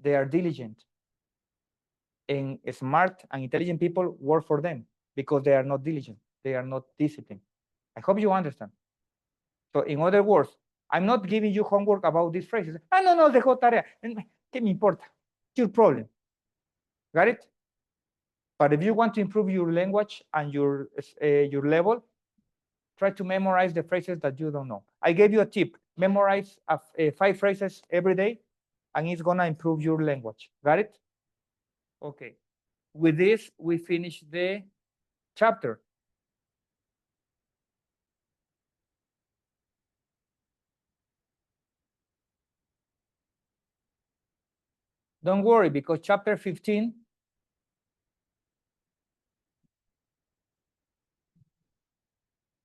They are diligent. And smart and intelligent people work for them because they are not diligent. They are not disciplined. I hope you understand. So in other words, I'm not giving you homework about these phrases. Ah, no, dejó tarea. ¿Qué me importa? It's your problem. Got it? But if you want to improve your language and your level, try to memorize the phrases that you don't know. I gave you a tip. Memorize 5 phrases every day, and it's gonna improve your language. Got it? Okay. With this, we finish the chapter. Don't worry, because chapter 15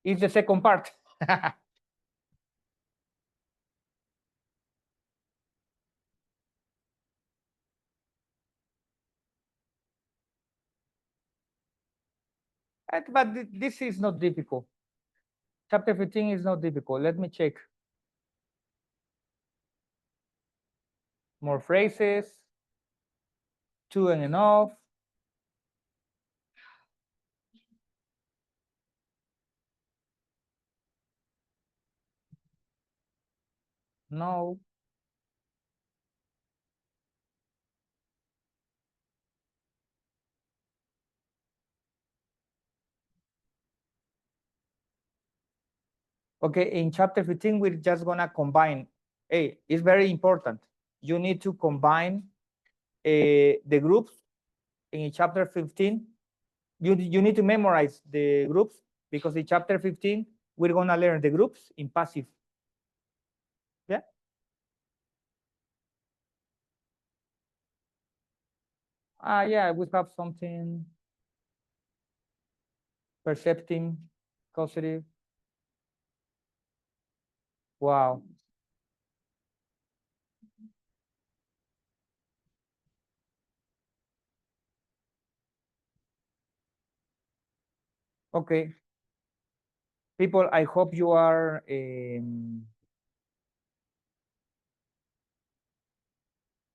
is the second part. But this is not difficult. Chapter 15 is not difficult. Let me check. More phrases, 2 and enough. No. Okay, in chapter 15, we're just gonna combine. Hey, it's very important. You need to combine the groups in chapter 15. You need to memorize the groups because in chapter 15, we're gonna learn the groups in passive. Yeah. Yeah, we have something perceptive, causative. Wow. Okay. People, I hope you are